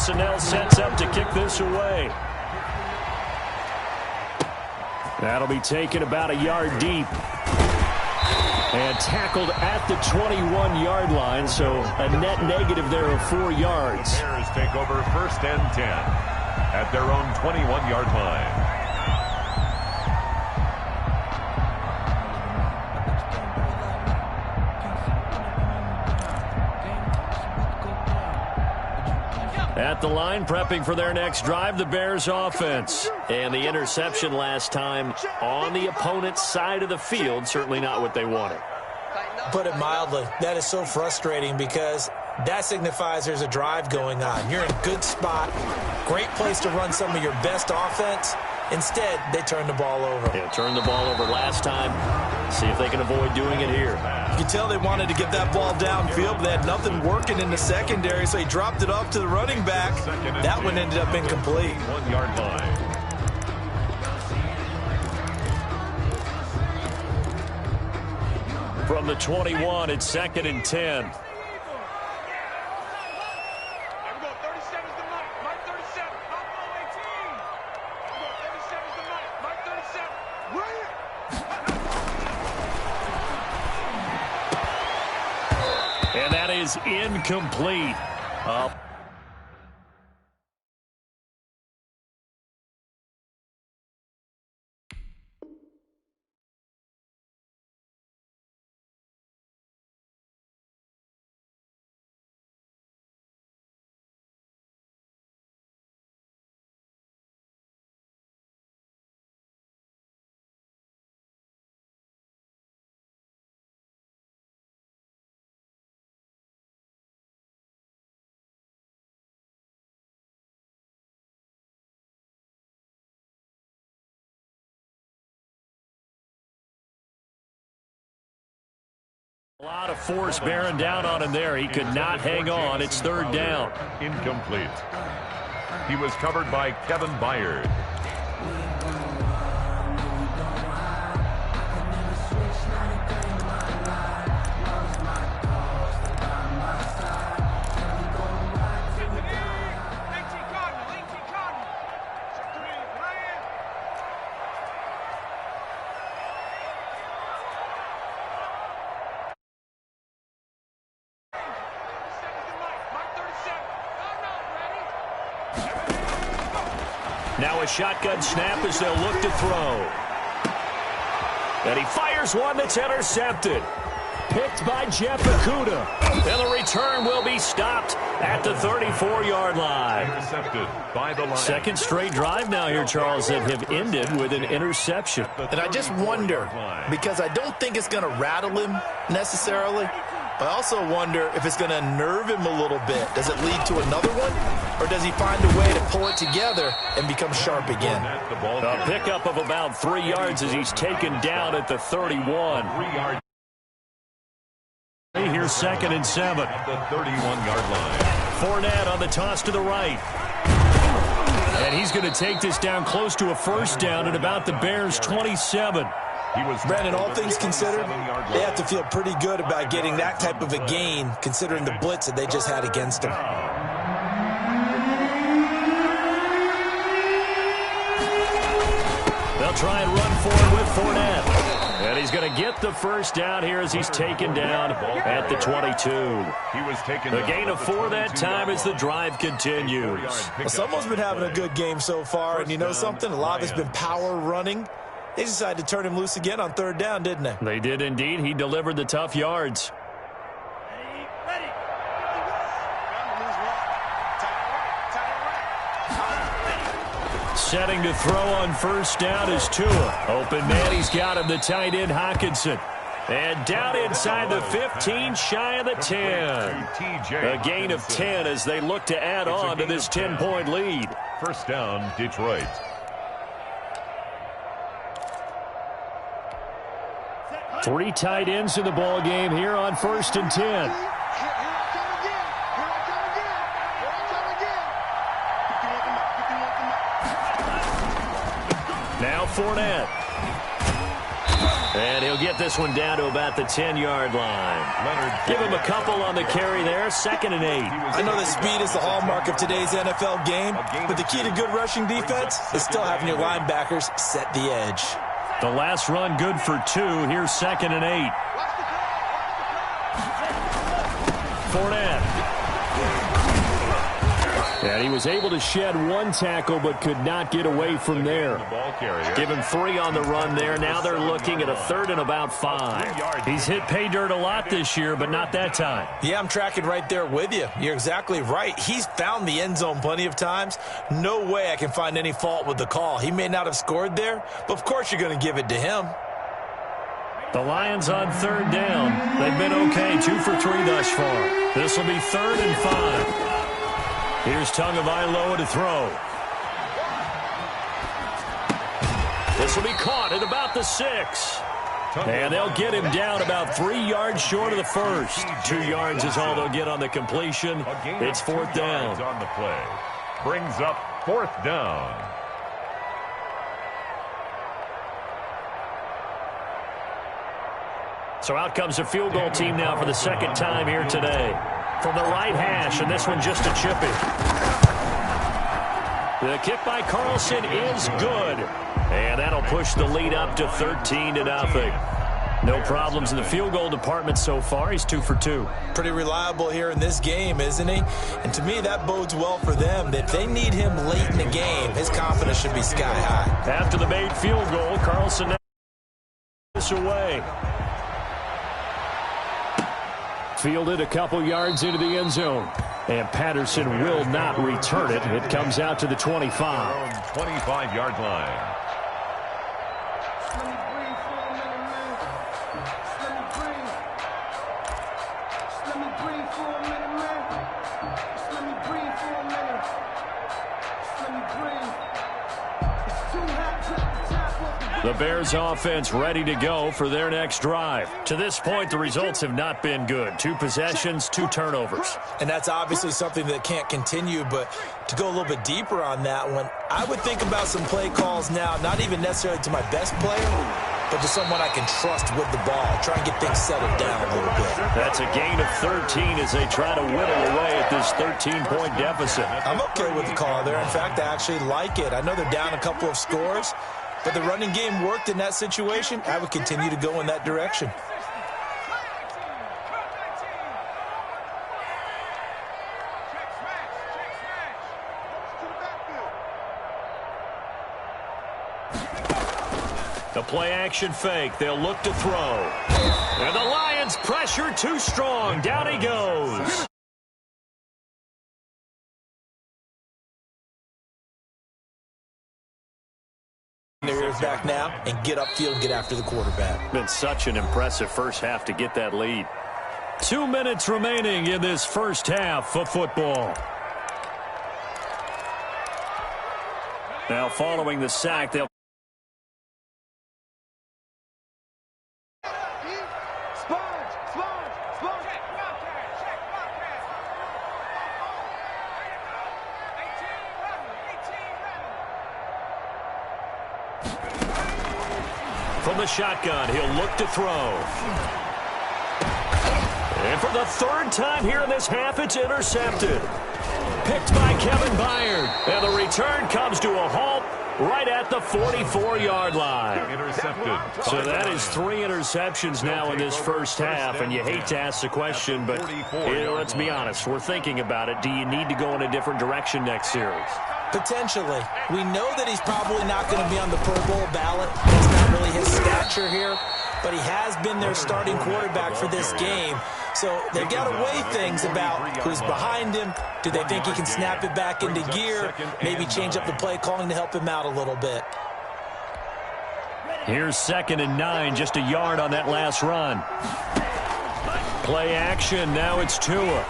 personnel sets up to kick this away. That'll be taken about a yard deep. And tackled at the 21-yard line, so a net negative there of 4 yards. The Bears take over 1st and 10 at their own 21-yard line. At the line, prepping for their next drive, the Bears offense. And the interception last time on the opponent's side of the field, certainly not what they wanted. Put it mildly, that is so frustrating because that signifies there's a drive going on. You're in a good spot, great place to run some of your best offense. Instead, they turn the ball over. Yeah, turned the ball over last time. See if they can avoid doing it here. You can tell they wanted to get that ball downfield, but they had nothing working in the secondary, so he dropped it off to the running back. That one ended up incomplete. 1-yard line. From the 21, it's 2nd and 10. And that is incomplete. A lot of force bearing down on him there. He could not hang on. It's 3rd down. Incomplete. He was covered by Kevin Byard. Now a shotgun snap as they'll look to throw. And he fires one that's intercepted. Picked by Jeff Okudah. And the return will be stopped at the 34-yard line. Intercepted by the line. Second straight drive now here, Charles, that have ended with an interception. And I just wonder, because I don't think it's going to rattle him necessarily, I also wonder if it's going to nerve him a little bit. Does it lead to another one? Or does he find a way to pull it together and become sharp again? A pickup of about 3 yards as he's taken down at the 31. Here's 2nd and 7. At the 31-yard line. Fournette on the toss to the right. And he's going to take this down close to a 1st down at about the Bears' 27. Brandon, all things considered, they have to feel pretty good about getting that type of a gain, considering the blitz that they just had against them. They'll try and run forward with Fournette. And he's going to get the 1st down here as he's taken down at the 22. A gain of 4 that time as the drive continues. Well, someone's been having a good game so far, and you know something? A lot of it's been power running. They decided to turn him loose again on 3rd down, didn't they? They did indeed. He delivered the tough yards. Setting to throw on 1st down is Tua. Open man, he's got him, the tight end Hockenson. And down inside the 15, shy of the 10. A gain of 10 as they look to add on to this 10-point lead. 1st down, Detroit. Three tight ends in the ball game here on 1st and 10. Now Fournette. And he'll get this one down to about the 10-yard line. Give him a couple on the carry there, 2nd and 8. I know that speed is the hallmark of today's NFL game, but the key to good rushing defense is still having your linebackers set the edge. The last run good for 2. Here's 2nd and 8. Fournette. And he was able to shed 1 tackle but could not get away from there. Give him 3 on the run there. Now they're looking at a 3rd and about 5. He's hit pay dirt a lot this year, but not that time. Yeah, I'm tracking right there with you. You're exactly right. He's found the end zone plenty of times. No way I can find any fault with the call. He may not have scored there, but of course you're going to give it to him. The Lions on 3rd down. They've been okay, 2 for 3 thus far. This will be 3rd and 5. Here's Tagovailoa to throw. This will be caught at about the 6. And they'll get him down about 3 yards short of the first. 2 yards is all they'll get on the completion. It's 4th down. On the play. Brings up 4th down. So out comes a field goal team now for the 2nd time here today. From the right hash, and this one just a chippy. The kick by Carlson is good. And that'll push the lead up to 13-0. No problems in the field goal department so far. He's 2 for 2. Pretty reliable here in this game, isn't he? And to me, that bodes well for them. If they need him late in the game, his confidence should be sky high. After the made field goal, Carlson this away. Fielded a couple yards into the end zone. And Patterson will not return it. It comes out to the 25. 25-yard line. The Bears offense ready to go for their next drive. To this point, the results have not been good. 2 possessions, 2 turnovers. And that's obviously something that can't continue, but to go a little bit deeper on that one, I would think about some play calls now, not even necessarily to my best player, but to someone I can trust with the ball. Try and get things settled down a little bit. That's a gain of 13 as they try to whittle away at this 13-point deficit. I'm okay with the call there. In fact, I actually like it. I know they're down a couple of scores, but the running game worked in that situation. I would continue to go in that direction. The play-action fake. They'll look to throw. And the Lions pressure too strong. Down he goes. Their ears back now and get upfield and get after the quarterback. Been such an impressive first half to get that lead. 2 minutes remaining in this first half of football. Now following the sack, they'll from the shotgun, he'll look to throw. And for the 3rd time here in this half, it's intercepted. Picked by Kevin Byard. And the return comes to a halt right at the 44-yard line. Intercepted. So that is 3 interceptions now in this first half, and you hate to ask the question, but let's be honest, we're thinking about it. Do you need to go in a different direction next series? Potentially. We know that he's probably not going to be on the Pro Bowl ballot. That's not really his stature here, but he has been their starting quarterback for this game. So they've got to weigh things about who's behind him. Do they think he can snap it back into gear? Maybe change up the play calling to help him out a little bit. Here's 2nd and 9, just a yard on that last run. Play action, now it's Tua.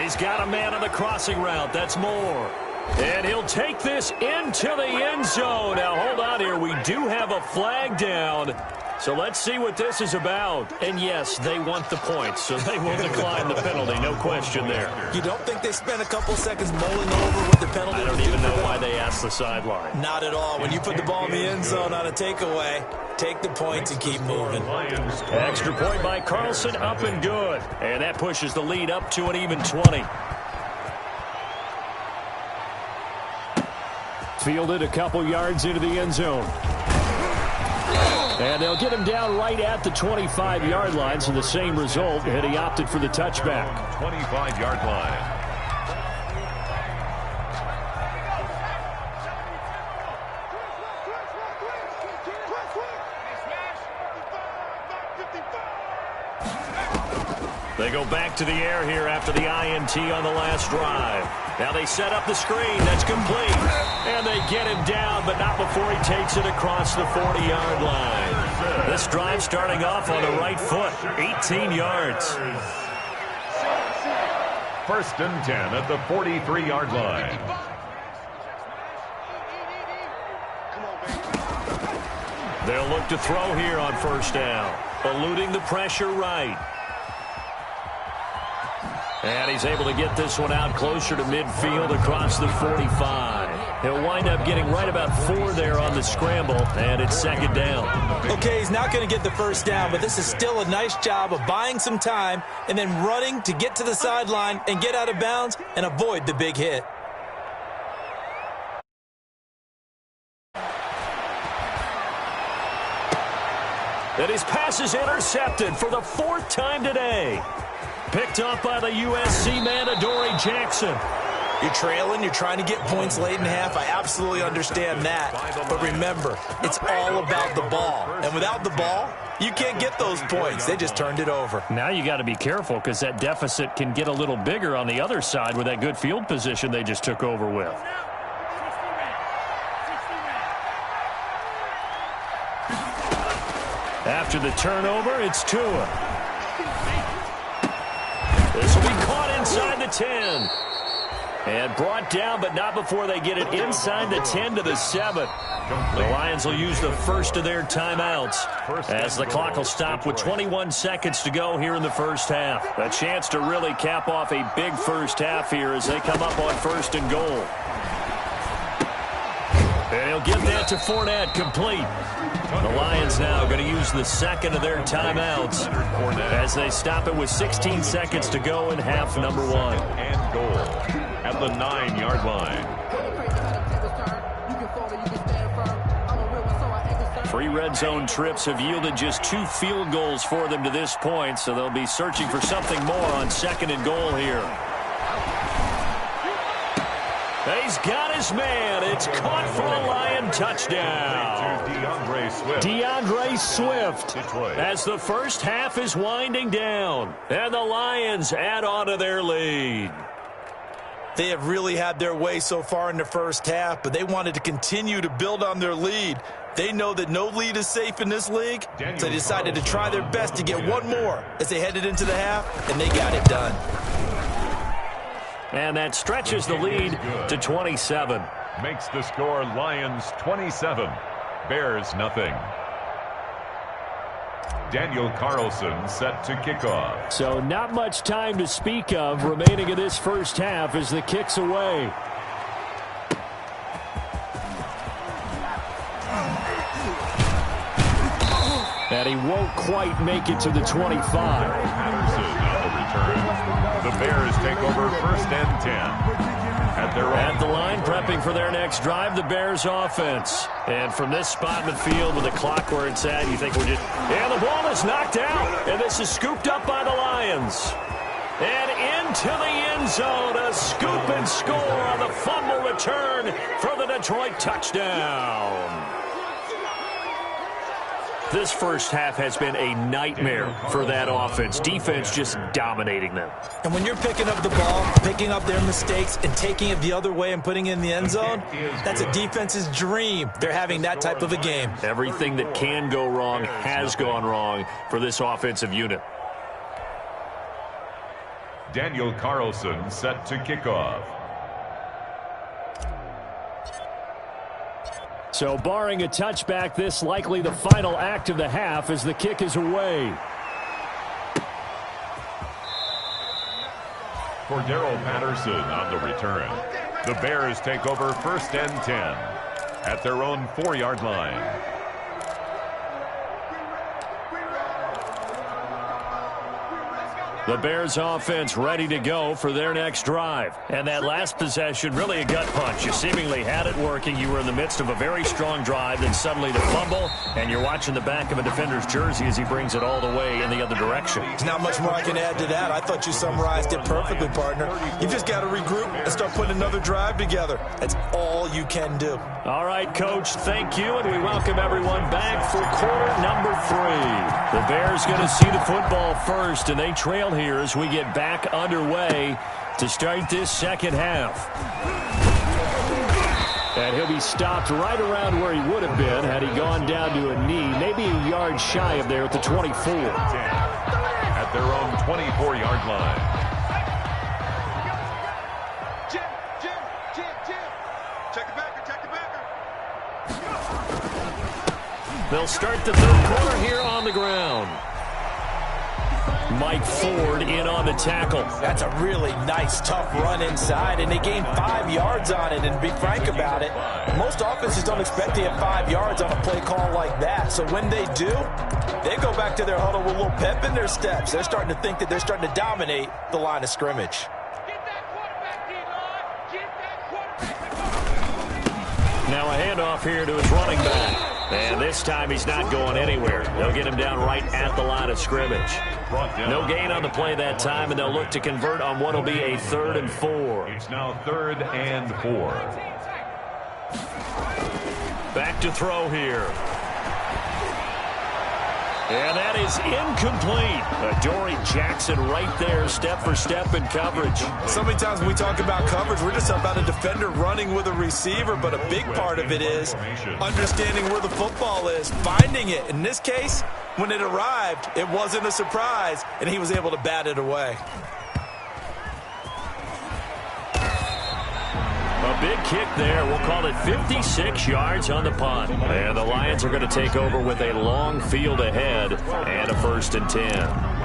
He's got a man on the crossing route. That's Moore. And he'll take this into the end zone. Now, hold on here. We do have a flag down. So let's see what this is about. And yes, they want the points, so they will decline the penalty. No question there. You don't think they spent a couple seconds mulling over what the penalty I don't even know why they asked the sideline. Not at all. When you put the ball in the end zone on a takeaway, take the points and keep moving. Extra point by Carlson, up and good. And that pushes the lead up to an even 20. Fielded a couple yards into the end zone. And they'll get him down right at the 25-yard line, so the same result, and he opted for the touchback. 25-yard line. They go back to the air here after the INT on the last drive. Now they set up the screen. That's complete. And they get him down, but not before he takes it across the 40-yard line. This drive starting off on the right foot. 18 yards. First and 10 at the 43-yard line. They'll look to throw here on first down. Eluding the pressure right. And he's able to get this one out closer to midfield across the 45. He'll wind up getting right about 4 there on the scramble, and it's second down. Okay, he's not going to get the first down, but this is still a nice job of buying some time and then running to get to the sideline and get out of bounds and avoid the big hit. And his pass is intercepted for the 4th time today. Picked off by the USC man, Adoree Jackson. You're trailing, you're trying to get points late in half. I absolutely understand that. But remember, it's all about the ball. And without the ball, you can't get those points. They just turned it over. Now you got to be careful because that deficit can get a little bigger on the other side with that good field position they just took over with. After the turnover, it's Tua. This will be caught inside the 10. And brought down, but not before they get it inside the 10 to the 7. The Lions will use the first of their timeouts as the clock will stop with 21 seconds to go here in the first half. A chance to really cap off a big first half here as they come up on first and goal. And he'll give that to Fournette, complete. The Lions now going to use the second of their timeouts as they stop it with 16 seconds to go in half number 1. And goal at the 9-yard line. Three red zone trips have yielded just 2 field goals for them to this point, so they'll be searching for something more on second and goal here. He's got his man. It's caught for a Lion touchdown. DeAndre Swift as the first half is winding down. And the Lions add on to their lead. They have really had their way so far in the first half, but they wanted to continue to build on their lead. They know that no lead is safe in this league, so they decided to try their best to get one more as they headed into the half, and they got it done. And that stretches the lead to 27. Makes the score Lions 27, Bears nothing. Daniel Carlson set to kick off. So not much time to speak of remaining in this first half as the kick's away. And he won't quite make it to the 25. Patterson on the return. The Bears take over first and 10. At the line, prepping for their next drive, the Bears offense. And from this spot in the field with the clock where it's at, you think we're just... And the ball is knocked out, and this is scooped up by the Lions. And into the end zone, a scoop and score on the fumble return for the Detroit touchdown. This first half has been a nightmare for that offense. Defense just dominating them. And when you're picking up the ball, picking up their mistakes, and taking it the other way and putting it in the end zone, that's a defense's dream. They're having that type of a game. Everything that can go wrong has gone wrong for this offensive unit. Daniel Carlson set to kick off. So barring a touchback, this likely the final act of the half as the kick is away. For Darrell Patterson on the return. The Bears take over 1st and 10 at their own 4-yard line. The Bears offense ready to go for their next drive. And that last possession, really a gut punch. You seemingly had it working. You were in the midst of a very strong drive, then suddenly the fumble, and you're watching the back of a defender's jersey as he brings it all the way in the other direction. There's not much more I can add to that. I thought you summarized it perfectly, partner. You've just got to regroup and start putting another drive together. That's all you can do. All right, Coach, thank you, and we welcome everyone back for quarter number 3. The Bears going to see the football first, and they trail here as we get back underway to start this second half. And he'll be stopped right around where he would have been had he gone down to a knee, maybe a yard shy of there at the 24. At their own 24-yard line. Jim, check the backer. They'll start the third quarter here on the ground. Mike Ford in on the tackle. That's a really nice, tough run inside, and they gained 5 yards on it. And to be frank about it, most offenses don't expect to get 5 yards on a play call like that. So when they do, they go back to their huddle with a little pep in their steps. They're starting to think that they're starting to dominate the line of scrimmage. Now a handoff here to his running back. And this time he's not going anywhere. They'll get him down right at the line of scrimmage. No gain on the play that time, and they'll look to convert on what will be a 3rd and 4. It's now 3rd and 4. Back to throw here. And that is incomplete. Adoree Jackson right there, step for step in coverage. So many times when we talk about coverage, we're just about a defender running with a receiver, but a big part of it is understanding where the football is, finding it. In this case, when it arrived, it wasn't a surprise, and he was able to bat it away. A big kick there. We'll call it 56 yards on the punt. And the Lions are going to take over with a long field ahead and a 1st and 10.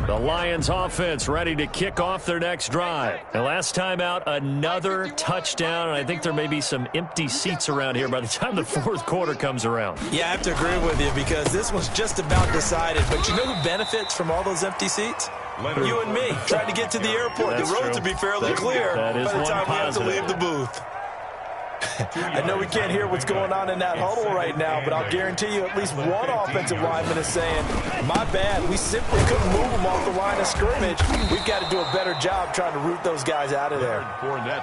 The Lions offense ready to kick off their next drive. And last time out, another touchdown. And I think there may be some empty seats around here by the time the 4th quarter comes around. Yeah, I have to agree with you because this one's just about decided. But you know who benefits from all those empty seats? You and me, trying to get to the airport. The roads will be fairly clear by the time we have to leave the booth. I know we can't hear what's going on in that huddle right now, but I'll guarantee you at least one offensive lineman is saying, my bad, we simply couldn't move them off the line of scrimmage. We've got to do a better job trying to root those guys out of there.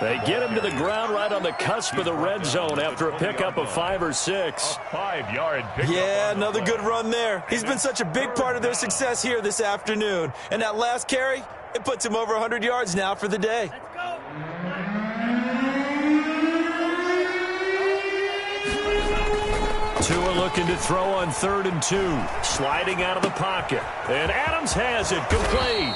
They get him to the ground right on the cusp of the red zone after a pickup of 5 or 6. 5-yard pickup. Yeah, another good run there. He's been such a big part of their success here this afternoon. And that last carry, it puts him over 100 yards now for the day. Let's go. Tua looking to throw on 3rd and 2. Sliding out of the pocket. And Adams has it complete.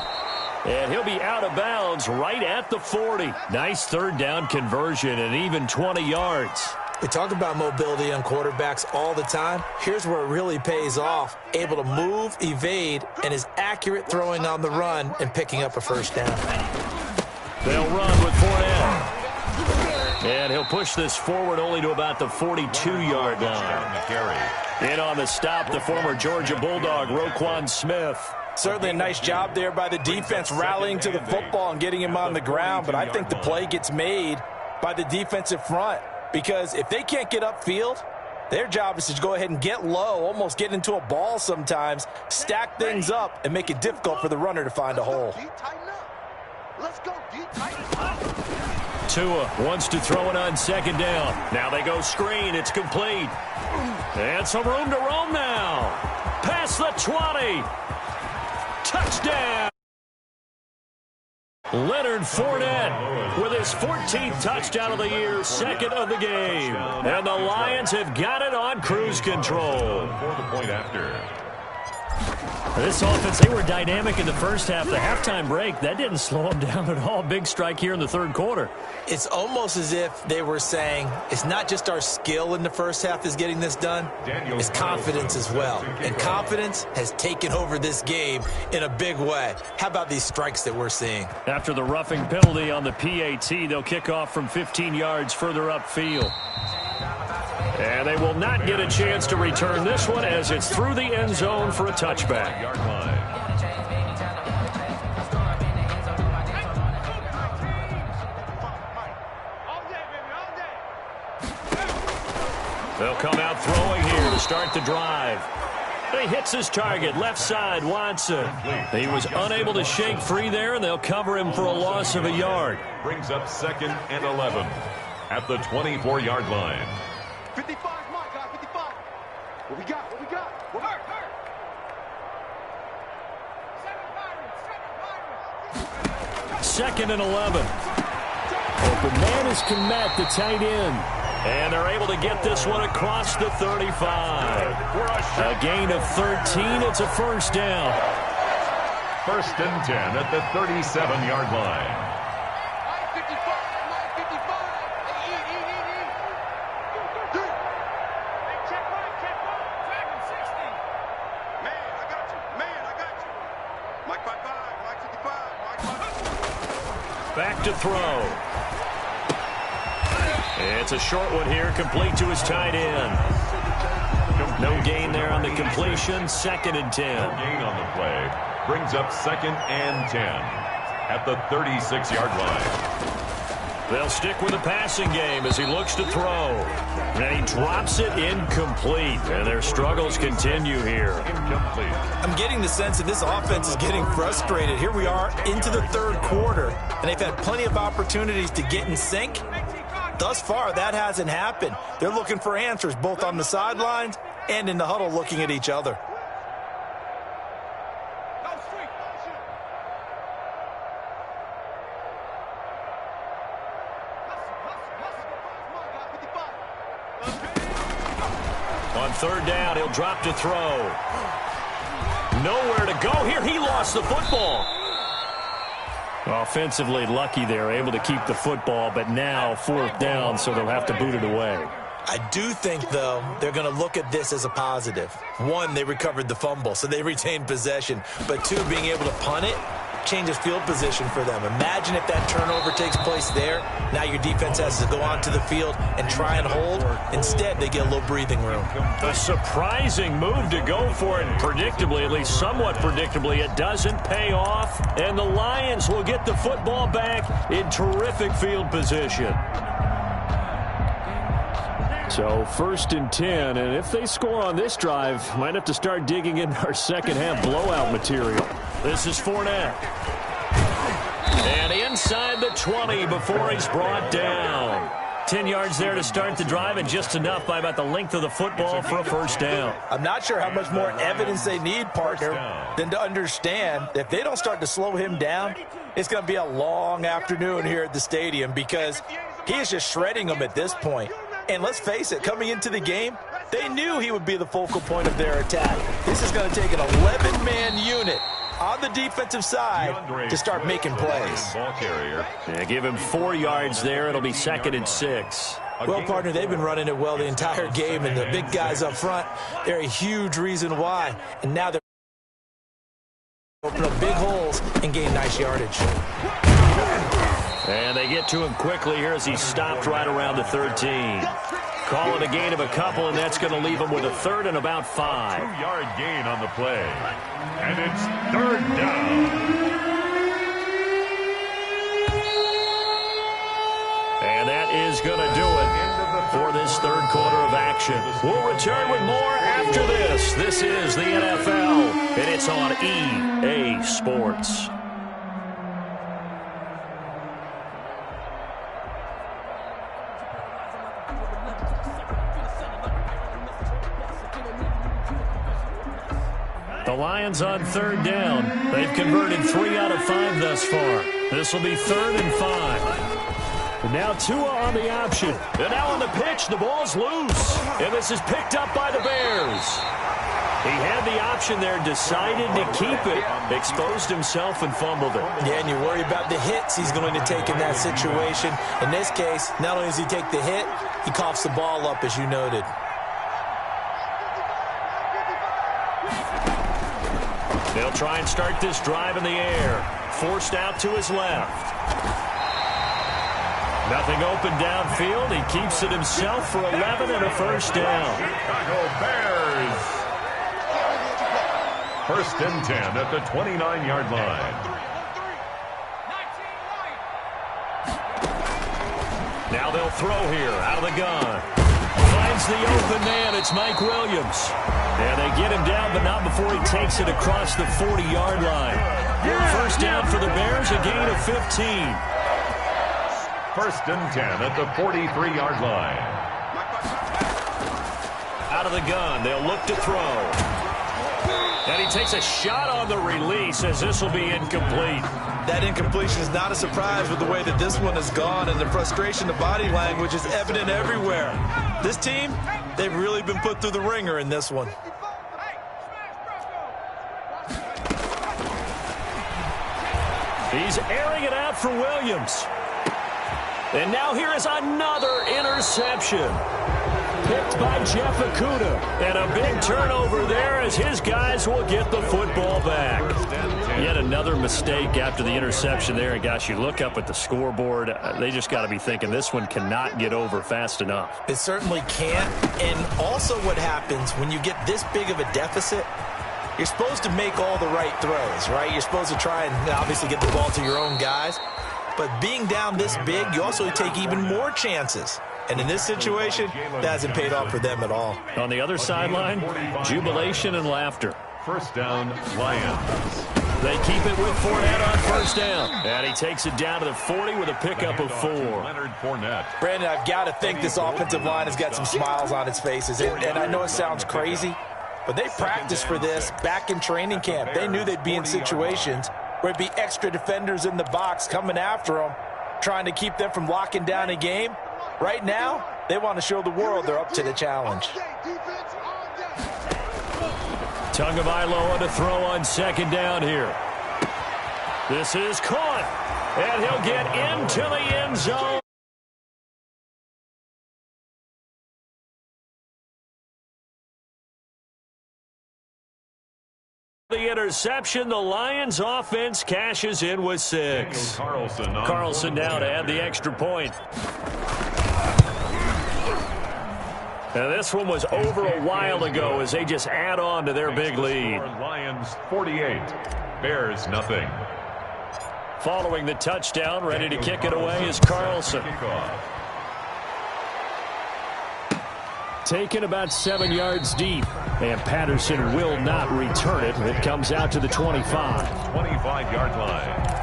And he'll be out of bounds right at the 40. Nice 3rd down conversion and even 20 yards. We talk about mobility on quarterbacks all the time. Here's where it really pays off. Able to move, evade, and is accurate throwing on the run and picking up a 1st down. They'll run with Fournette. And he'll push this forward only to about the 42-yard line. In on the stop, the former Georgia Bulldog, Roquan Smith. Certainly a nice job there by the defense rallying to the football and getting him on the ground, but I think the play gets made by the defensive front because if they can't get upfield, their job is to go ahead and get low, almost get into a ball sometimes, stack things up, and make it difficult for the runner to find a hole. Let's go, D, tighten up. Tua wants to throw it on 2nd down. Now they go screen. It's complete. And some room to roam now. Past the 20. Touchdown. Leonard Fournette with his 14th touchdown of the year, 2nd of the game. And the Lions have got it on cruise control. For the point after. This offense, they were dynamic in the first half. The halftime break, that didn't slow them down at all. Big strike here in the third quarter. It's almost as if they were saying, it's not just our skill in the first half that's getting this done, it's confidence as well. And confidence has taken over this game in a big way. How about these strikes that we're seeing? After the roughing penalty on the PAT, they'll kick off from 15 yards further upfield. And they will not get a chance to return this one as it's through the end zone for a touchback. They'll come out throwing here to start the drive. He hits his target, left side, Watson. He was unable to shake free there, and they'll cover him for a loss of a yard. Brings up 2nd and 11 at the 24-yard line. 55, my guy, 55. What we got? What we got? What we got? Second and 11. Open man is Komet, the tight end. And they're able to get this one across the 35. A gain of 13. It's a first down. 1st and 10 at the 37-yard line. Back to throw. It's a short one here, complete to his tight end. No gain there on the completion, 2nd and 10. No gain on the play. Brings up 2nd and 10 at the 36-yard line. They'll stick with the passing game as he looks to throw. And he drops it incomplete. And their struggles continue here. Incomplete. I'm getting the sense that this offense is getting frustrated. Here we are into the third quarter, and they've had plenty of opportunities to get in sync. Thus far, that hasn't happened. They're looking for answers both on the sidelines and in the huddle looking at each other. On third down, he'll drop to throw. Nowhere to go here. He lost the football. Offensively lucky they're able to keep the football, but now 4th down, so they'll have to boot it away. I do think, though, they're going to look at this as a positive. 1, they recovered the fumble, so they retained possession. But 2, being able to punt it changes field position for them. Imagine if that turnover takes place there. Now your defense has to go onto the field and try and hold. Instead, they get a little breathing room. A surprising move to go for it, and predictably, at least somewhat predictably, it doesn't pay off. And the Lions will get the football back in terrific field position. So 1st and 10, and if they score on this drive, might have to start digging in our second half blowout material. This is Fournette. And inside the 20 before he's brought down. 10 yards there to start the drive, and just enough by about the length of the football for a first down. I'm not sure how much more evidence they need, partner, than to understand that if they don't start to slow him down, it's going to be a long afternoon here at the stadium because he is just shredding them at this point. And let's face it, coming into the game, they knew he would be the focal point of their attack. This is going to take an 11-man unit on the defensive side to start making plays. Yeah, give him 4 yards there. It'll be 2nd and 6. Well, partner, they've been running it well the entire game, and the big guys up front, they're a huge reason why. And now they're open up big holes and gain nice yardage. And they get to him quickly here as he stopped right around the 13. Call it a gain of a couple, and that's going to leave him with a 3rd and about 5. 2-yard gain on the play. And it's 3rd down. And that is going to do it for this third quarter of action. We'll return with more after this. This is the NFL, and it's on EA Sports. The Lions on 3rd down. They've converted 3 out of 5 thus far. This will be 3rd and 5. And now Tua on the option. And now on the pitch, the ball's loose. And this is picked up by the Bears. He had the option there, decided to keep it, exposed himself and fumbled it. Yeah, and you worry about the hits he's going to take in that situation. In this case, not only does he take the hit, he coughs the ball up, as you noted. They'll try and start this drive in the air. Forced out to his left. Nothing open downfield. He keeps it himself for 11 and a first down. Chicago Bears. First and 10 at the 29-yard line. Now they'll throw here out of the gun. Finds the open man. It's Mike Williams. And they get him down, but not before he takes it across the 40-yard line. First down for the Bears, a gain of 15. First and 10 at the 43-yard line. Out of the gun, they'll look to throw. And he takes a shot on the release as this will be incomplete. That incompletion is not a surprise with the way that this one has gone, and the frustration, the body language is evident everywhere. This team, they've really been put through the ringer in this one. He's airing it out for Williams. And now here is another interception. Picked by Jeff Okudah. And a big turnover there as his guys will get the football back. Yet another mistake after the interception there. And gosh, you look up at the scoreboard, they just got to be thinking this one cannot get over fast enough. It certainly can't. And also what happens when you get this big of a deficit, you're supposed to make all the right throws, right? You're supposed to try and obviously get the ball to your own guys. But being down this big, you also take even more chances. And in this situation, that hasn't paid off for them at all. On the other sideline, jubilation and laughter. First down, Lions. They keep it with Fournette on first down. And he takes it down to the 40 with a pickup of 4. Leonard Fournette. Brandon, I've got to think this offensive line has got some smiles on its faces. And I know it sounds crazy, but they practiced for this back in training camp. They knew they'd be in situations where it'd be extra defenders in the box coming after them, trying to keep them from locking down a game. Right now, they want to show the world they're up to the challenge. Tagovailoa to throw on second down here. This is caught, and he'll get into the end zone. The interception, the Lions offense cashes in with 6. Carlson now to add the extra point. Now this one was over a while ago as they just add on to their big lead. Lions 48, Bears nothing. Following the touchdown, ready to kick it away is Carlson. Taken about 7 yards deep, and Patterson will not return it. It comes out to the 25. 25-yard line.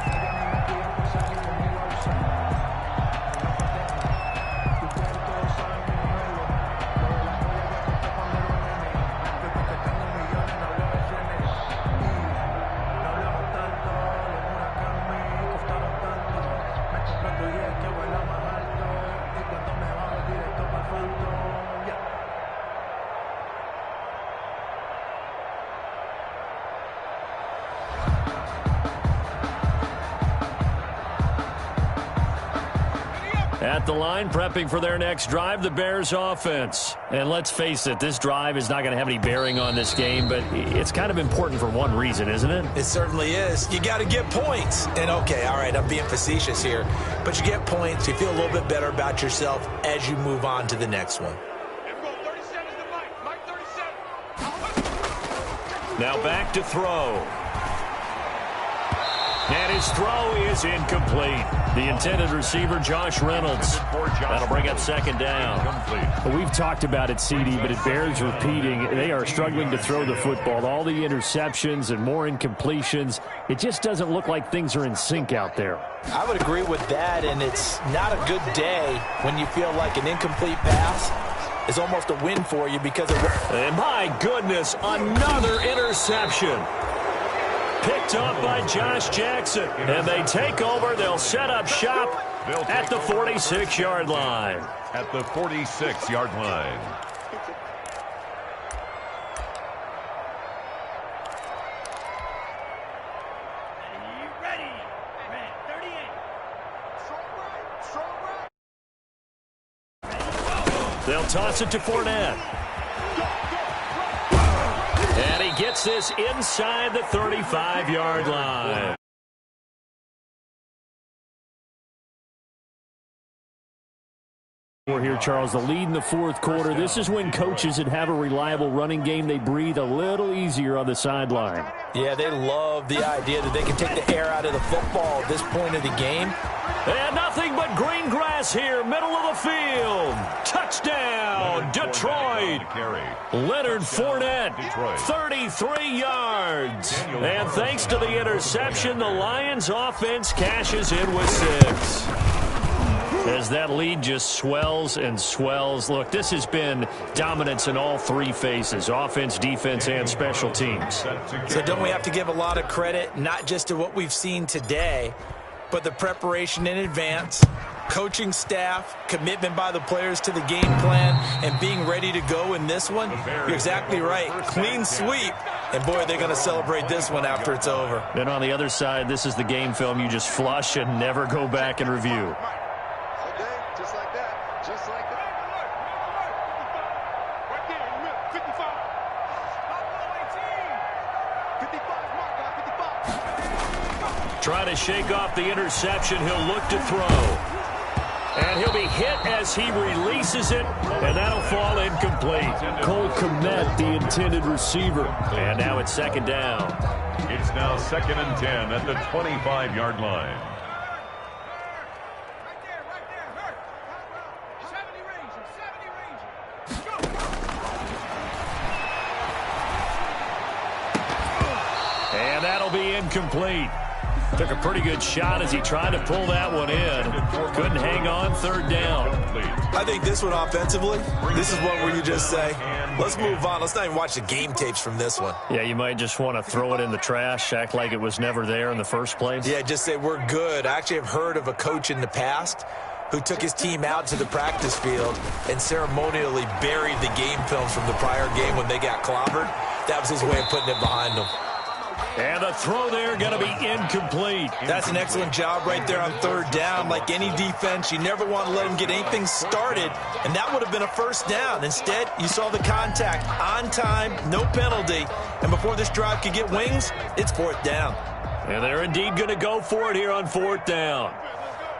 At the line, prepping for their next drive, the Bears offense. And let's face it, this drive is not going to have any bearing on this game, but it's kind of important for one reason, isn't it? It certainly is. You got to get points. And okay, all right, I'm being facetious here, but you get points, you feel a little bit better about yourself as you move on to the next one. Now back to throw. And his throw is incomplete. The intended receiver, Josh Reynolds. That'll bring up second down. Well, we've talked about it, CD, but it bears repeating. They are struggling to throw the football. All the interceptions and more incompletions. It just doesn't look like things are in sync out there. I would agree with that, and it's not a good day when you feel like an incomplete pass is almost a win for you because of... And my goodness, another interception. Picked up by Josh Jackson. And they take over. They'll set up shop at the 46-yard line. At the 46-yard line. They'll toss it to Fournette. And he gets this inside the 35-yard line. We're here, Charles. The lead in the fourth quarter. This is when coaches that have a reliable running game, they breathe a little easier on the sideline. Yeah, they love the idea that they can take the air out of the football at this point of the game. And nothing but green grass here, middle of the field. Touchdown, Detroit. Leonard Fournette, 33 yards. And thanks to the interception, the Lions offense cashes in with 6. As that lead just swells and swells. Look, this has been dominance in all 3 phases, offense, defense, and special teams. So don't we have to give a lot of credit, not just to what we've seen today, but the preparation in advance, coaching staff, commitment by the players to the game plan, and being ready to go in this one? You're exactly right. Clean sweep. And, boy, they're going to celebrate this one after it's over. Then on the other side, this is the game film you just flush and never go back and review. Trying to shake off the interception. He'll look to throw. And he'll be hit as he releases it, and that'll fall incomplete. Cole Kmet, the intended receiver. And now it's second down. It's now 2nd and 10 at the 25-yard line. And that'll be incomplete. Took a pretty good shot as he tried to pull that one in. Couldn't hang on, 3rd down. I think this one offensively, this is one where you just say, let's move on. Let's not even watch the game tapes from this one. Yeah, you might just want to throw it in the trash, act like it was never there in the first place. Yeah, just say we're good. I actually have heard of a coach in the past who took his team out to the practice field and ceremonially buried the game films from the prior game when they got clobbered. That was his way of putting it behind them. And the throw there going to be incomplete. That's an excellent job right there on 3rd down. Like any defense, you never want to let them get anything started, and that would have been a 1st down. Instead, you saw the contact on time, no penalty, and before this drive could get wings, it's 4th down. And they're indeed going to go for it here on 4th down.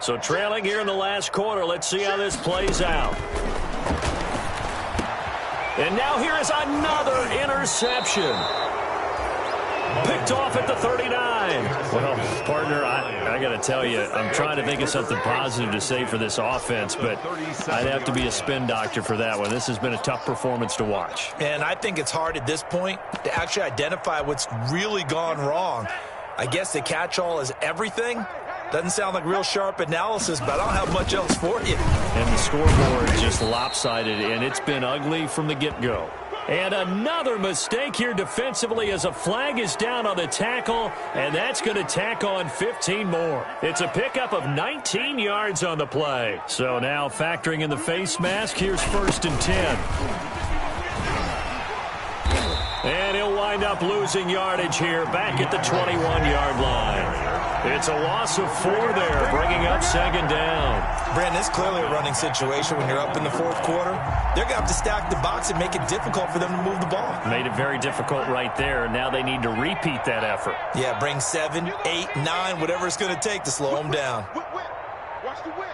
So trailing here in the last quarter, let's see how this plays out. And now here is another interception. Picked off at the 39. Well, partner, I got to tell you, I'm trying to think of something positive to say for this offense, but I'd have to be a spin doctor for that one. This has been a tough performance to watch. And I think it's hard at this point to actually identify what's really gone wrong. I guess the catch-all is everything. Doesn't sound like real sharp analysis, but I don't have much else for you. And the scoreboard is just lopsided, and it's been ugly from the get-go. And another mistake here defensively as a flag is down on the tackle, and that's going to tack on 15 more. It's a pickup of 19 yards on the play. So now factoring in the face mask, here's 1st and 10. And he'll wind up losing yardage here back at the 21-yard line. It's a loss of 4 there, bringing up 2nd down. Brandon, it's clearly a running situation when you're up in the 4th quarter. They're going to have to stack the box and make it difficult for them to move the ball. Made it very difficult right there. Now they need to repeat that effort. Yeah, bring 7, 8, 9, whatever it's going to take to slow them down. Watch the whip.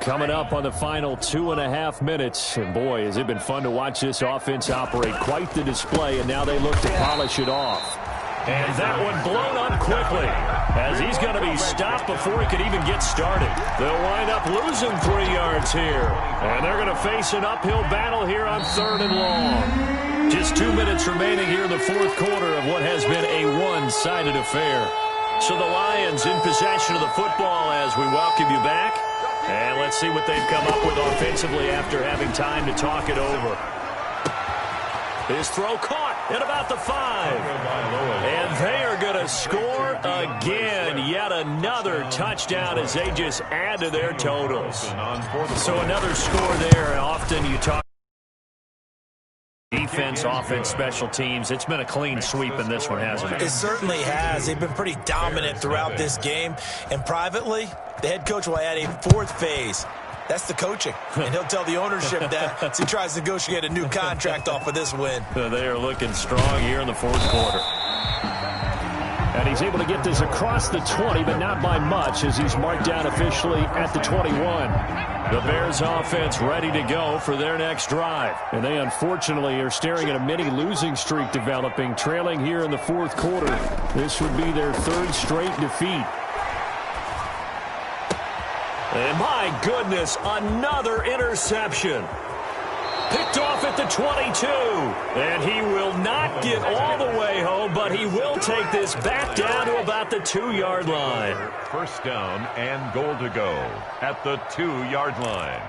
Coming up on the final 2.5 minutes. And, boy, has it been fun to watch this offense operate. Quite the display, and now they look to polish it off. And that one blown up quickly as he's going to be stopped before he could even get started. They'll wind up losing 3 yards here. And they're going to face an uphill battle here on 3rd and long. Just 2 minutes remaining here in the 4th quarter of what has been a one-sided affair. So the Lions in possession of the football as we welcome you back. And let's see what they've come up with offensively after having time to talk it over. His throw caught. at about the 5. And they are going to score again. Yet another touchdown as they just add to their totals. So another score there. And often you talk defense, offense, special teams. It's been a clean sweep in this one, hasn't it? It certainly has. They've been pretty dominant throughout this game. And privately, the head coach will add a 4th phase. That's the coaching. And he'll tell the ownership that as he tries to negotiate a new contract off of this win. They are looking strong here in the 4th quarter. And he's able to get this across the 20, but not by much as he's marked down officially at the 21. The Bears offense ready to go for their next drive. And they unfortunately are staring at a mini losing streak developing, trailing here in the 4th quarter. This would be their 3rd straight defeat. And my goodness, another interception. Picked off at the 22. And he will not get all the way home, but he will take this back down to about the 2-yard line. First down and goal to go at the 2-yard line.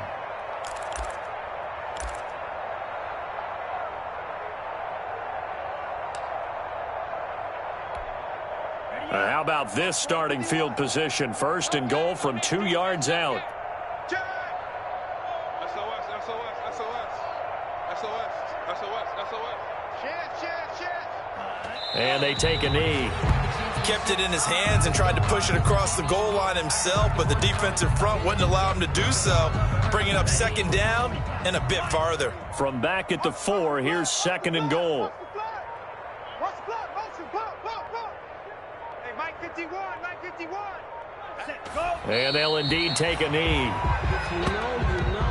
How about this starting field position? 1st and goal from 2 yards out. And they take a knee. Kept it in his hands and tried to push it across the goal line himself, but the defensive front wouldn't allow him to do so, bringing up 2nd down and a bit farther. From back at the 4, here's 2nd and goal. And they'll indeed take a knee. If you know, you know.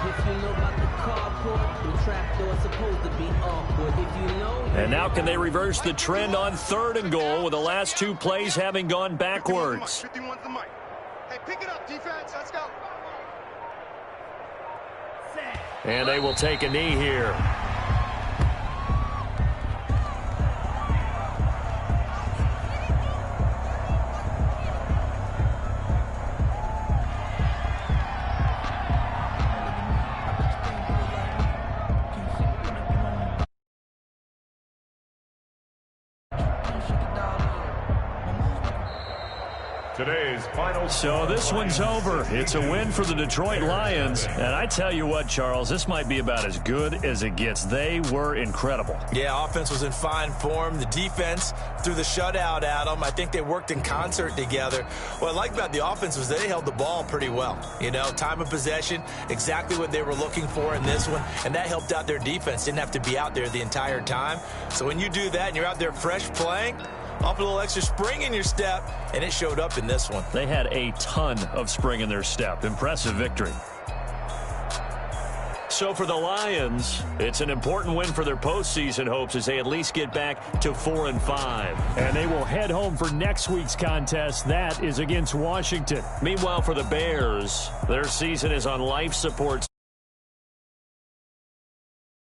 If you know about the carport, the trapdoor's supposed to be awkward. If you know, and now can they reverse the trend on 3rd and goal with the last 2 plays having gone backwards? 51's the mic. Hey, pick it up, defense. Let's go. And they will take a knee here. Today's final. So this one's over. It's a win for the Detroit Lions. And I tell you what, Charles, this might be about as good as it gets. They were incredible. Yeah, offense was in fine form. The defense threw the shutout at them. I think they worked in concert together. What I like about the offense was they held the ball pretty well. You know, time of possession, exactly what they were looking for in this one. And that helped out their defense. Didn't have to be out there the entire time. So when you do that and you're out there fresh playing, off a little extra spring in your step, and it showed up in this one. They had a ton of spring in their step. Impressive victory. So for the Lions, it's an important win for their postseason hopes as they at least get back to 4-5. And they will head home for next week's contest. That is against Washington. Meanwhile, for the Bears, their season is on life support.